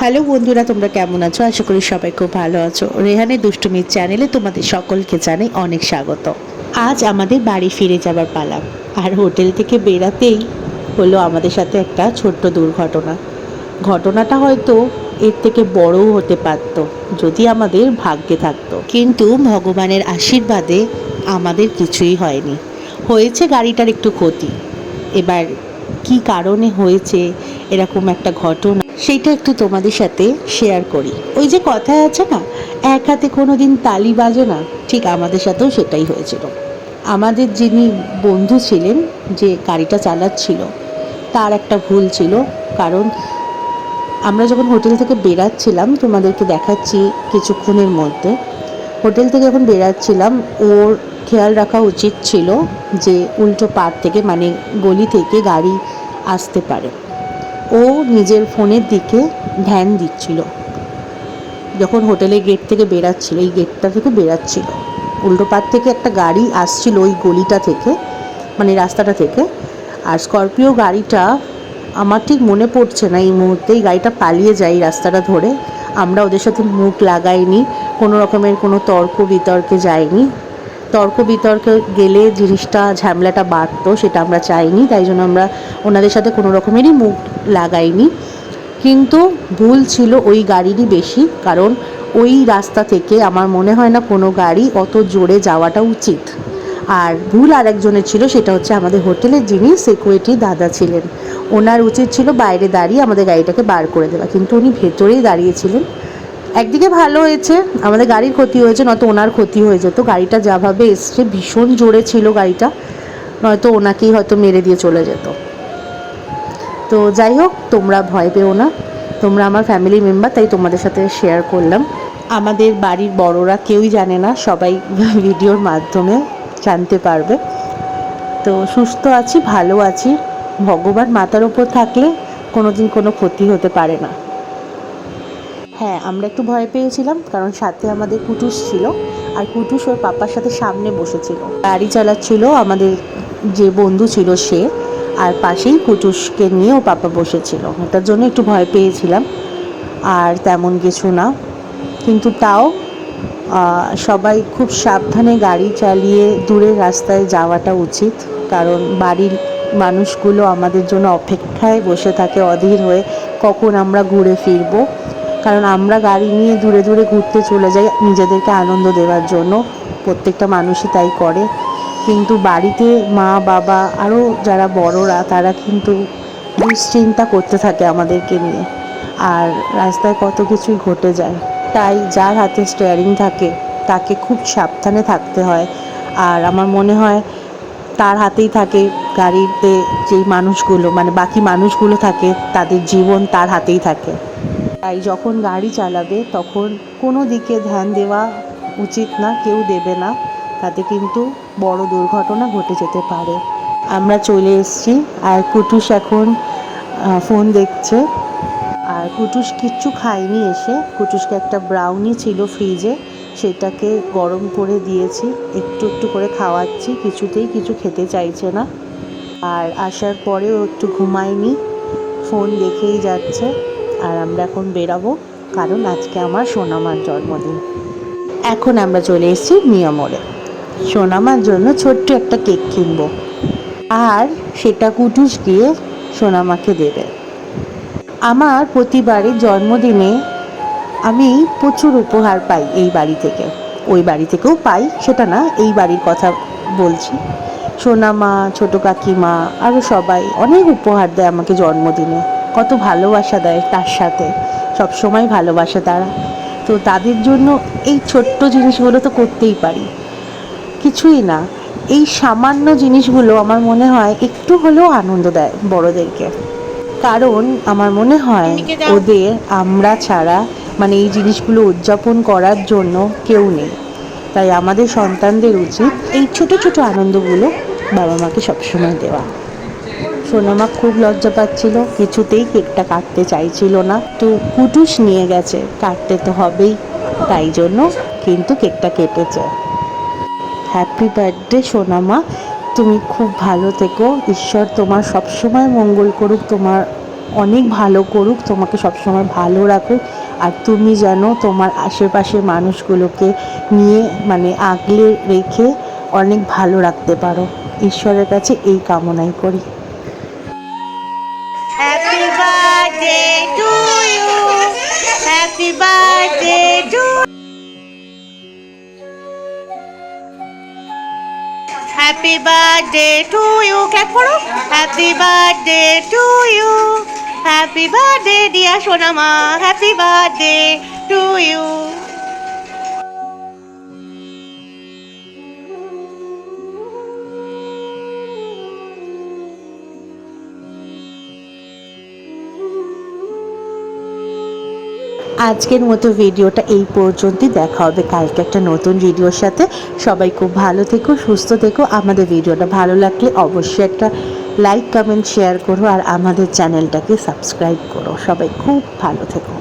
Hello বন্ধুরা, তোমরা কেমন আছো? আশা করি সবাই খুব ভালো আছো। রেহানের দুষ্টুমির চ্যানেলে তোমাদের সকলকে জানাই অনেক স্বাগত। আজ আমাদের বাড়ি ফিরে যাবার পালা, আর হোটেল থেকে বেরাতেই হলো আমাদের সাথে একটা ছোট্ট দুর্ঘটনা। ঘটনাটা হয়তো এর থেকে বড়ও হতে পারত যদি আমাদের ভাগ্যে থাকতো, কিন্তু ভগবানের আশীর্বাদে আমাদের কিছুই হয়নি। হয়েছে গাড়িটার একটু ক্ষতি। এবার কি কারণে হয়েছে এরকম একটা ঘটনা, সেইটা একটু তোমাদের সাথে শেয়ার করি। ওই যে কথায় আছে না, এক হাতে কোনো দিন তালি বাজে না, ঠিক আমাদের সাথেও সেটাই হয়েছিল। আমাদের যিনি বন্ধু ছিলেন, যে গাড়িটা চালাচ্ছিল, তার একটা ভুল ছিল। কারণ আমরা যখন হোটেল থেকে বেরাচ্ছিলাম, তোমাদেরকে দেখাচ্ছি কিছুক্ষণের মধ্যে, হোটেল থেকে যখন বেরাচ্ছিলাম ওর খেয়াল রাখা উচিত ছিল যে উল্টো পার থেকে, মানে গলি থেকে গাড়ি আসতে পারে। ও নিজের ফোনের দিকে ধ্যান দিচ্ছিল যখন হোটেলের গেট থেকে বেরাচ্ছিল, এই গেটটা থেকে বেরাচ্ছিল, উল্টো পার থেকে একটা গাড়ি আসছিল ওই গলিটা থেকে, মানে রাস্তাটা থেকে। আর স্করপিও গাড়িটা, আমার ঠিক মনে পড়ছে না এই মুহূর্তেই, গাড়িটা পালিয়ে যায় এই রাস্তাটা ধরে। আমরা ওদের সাথে মুখ লাগাইনি, কোনো রকমের কোনো তর্ক বিতর্কে যাইনি। তর্ক বিতর্কে গেলে জিনিসটা ঝামেলাটা বাড়তো, সেটা আমরা চাইনি, তাই জন্য আমরা ওনাদের সাথে কোনো রকমেরই মুখ লাগাইনি। কিন্তু ভুল ছিল ওই গাড়িরই বেশি, কারণ ওই রাস্তা থেকে আমার মনে হয় না কোনো গাড়ি অত জোরে যাওয়াটা উচিত। আর ভুল আরেকজনের ছিল, সেটা হচ্ছে আমাদের হোটেলের যিনি সিকিউরিটি দাদা ছিলেন। ওনার উচিত ছিল বাইরে দাঁড়িয়ে আমাদের গাড়িটাকে বার করে দেওয়া, কিন্তু উনি ভেতরেই দাঁড়িয়েছিলেন। একদিকে ভালো হয়েছে, আমাদের গাড়ির ক্ষতি হয়েছে, নয়তো ওনার ক্ষতি হয়ে যেত। গাড়িটা যাভাবে এসছে, ভীষণ জোরে ছিল গাড়িটা, নয়তো ওনাকেই হয়তো মেরে দিয়ে চলে যেত। তো যাই হোক, তোমরা ভয় পেও না, তোমরা আমার ফ্যামিলি মেম্বার, তাই তোমাদের সাথে শেয়ার করলাম। আমাদের বাড়ির বড়রা কেউই জানে না, সবাই ভিডিওর মাধ্যমে জানতে পারবে। তো সুস্থ আছি, ভালো আছি, ভগবান মাথার ওপর থাকলে কোনো দিন কোনো ক্ষতি হতে পারে না। হ্যাঁ, আমরা একটু ভয় পেয়েছিলাম, কারণ সাথে আমাদের কুটুস ছিল, আর কুটুস ওর পাপার সাথে সামনে বসেছিল, গাড়ি চালাচ্ছিল আমাদের যে বন্ধু ছিল সে, আর পাশেই কুটুসকে নিয়ে ও পাপা বসেছিল। এটার জন্য একটু ভয় পেয়েছিলাম, আর তেমন কিছু না। কিন্তু তাও সবাই খুব সাবধানে গাড়ি চালিয়ে দূরের রাস্তায় যাওয়াটা উচিত, কারণ বাড়ির মানুষগুলো আমাদের জন্য অপেক্ষায় বসে থাকে অধীর হয়ে, কখন আমরা ঘুরে ফিরবো। কারণ আমরা গাড়ি নিয়ে দূরে দূরে ঘুরতে চলে যাই নিজেদেরকে আনন্দ দেওয়ার জন্য, প্রত্যেকটা মানুষই তাই করে। কিন্তু বাড়িতে মা বাবা আরও যারা বড়রা, তারা কিন্তু দুশ্চিন্তা করতে থাকে আমাদেরকে নিয়ে, আর রাস্তায় কত কিছুই ঘটে যায়। তাই যার হাতে স্টিয়ারিং থাকে তাকে খুব সাবধানে থাকতে হয়। আর আমার মনে হয় তার হাতেই থাকে গাড়িতে যেই মানুষগুলো, মানে বাকি মানুষগুলো থাকে, তাদের জীবন তার হাতেই থাকে। তাই যখন গাড়ি চালাবে তখন কোনো দিকে ধ্যান দেওয়া উচিত না, কেউ দেবে না, তাতে কিন্তু বড় দুর্ঘটনা ঘটে যেতে পারে। আমরা চলে এসেছি, আর কুটুস এখন ফোন দেখছে। আর কুটুস কিচ্ছু খায়নি এসে, কুটুসকে একটা ব্রাউনি ছিল ফ্রিজে, সেটাকে গরম করে দিয়েছি, একটু একটু করে খাওয়াচ্ছি, কিছুতেই কিছু খেতে চাইছে না। আর আসার পরেও একটু ঘুমায়নি, ফোন দেখেই যাচ্ছে। আর আমরা এখন বেরাবো, কারণ আজকে আমার সোনামার জন্মদিন। এখন আমরা চলে এসেছি নিয়মরে, সোনামার জন্য ছোট্ট একটা কেক কিনবো, আর সেটা কুটুস গিয়ে সোনামাকে দেবে। আমার প্রতিবারের জন্মদিনে আমি প্রচুর উপহার পাই এই বাড়ি থেকে, ওই বাড়ি থেকেও পাই, সেটা না, এই বাড়ির কথা বলছি। সোনামা, ছোটো কাকিমা, আরও সবাই অনেক উপহার দেয় আমাকে জন্মদিনে, কত ভালোবাসা দেয়, তার সাথে সবসময় ভালোবাসে তারা। তো তাদের জন্য এই ছোট্ট জিনিসগুলো তো করতেই পারি, কিছুই না, এই সামান্য জিনিসগুলো আমার মনে হয় একটু হলেও আনন্দ দেয় বড়োদেরকে। কারণ আমার মনে হয় ওদের আমরা ছাড়া, মানে এই জিনিসগুলো উদযাপন করার জন্য কেউ নেই। তাই আমাদের সন্তানদের উচিত এই ছোট ছোট আনন্দগুলো বাবা মাকে সবসময় দেওয়া। সোনামা খুব লজ্জা পাচ্ছিল, কিছুতেই কেকটা কাটতে চাইছিল না, তো কুটুস নিয়ে গেছে, কাটতে তো হবেই, তাই জন্য কিন্তু কেকটা কেটেছে। হ্যাপি বার্থডে সোনামা, তুমি খুব ভালো থেকো, ঈশ্বর তোমার সবসময় মঙ্গল করুক, তোমার অনেক ভালো করুক, তোমাকে সবসময় ভালো রাখুক, আর তুমি যেন তোমার আশেপাশের মানুষগুলোকে নিয়ে মানে আগলে রেখে অনেক ভালো রাখতে পারো। ঈশ্বরের কাছে এই কামনাই করি। Happy birthday to you, happy birthday to, happy birthday to you, clap করো, happy birthday to you, happy birthday dear সোনামা, হ্যাপি বার্থডে টু ইউ। আজকের মতো ভিডিওটা এই পর্যন্তই, দেখা হবে কালকে একটা নতুন ভিডিওর সাথে। সবাই খুব ভালো থেকো, সুস্থ থেকো। আমাদের ভিডিওটা ভালো লাগলে অবশ্যই একটা লাইক, কমেন্ট, শেয়ার করো, আর আমাদের চ্যানেলটাকে সাবস্ক্রাইব করো। সবাই খুব ভালো থেকো।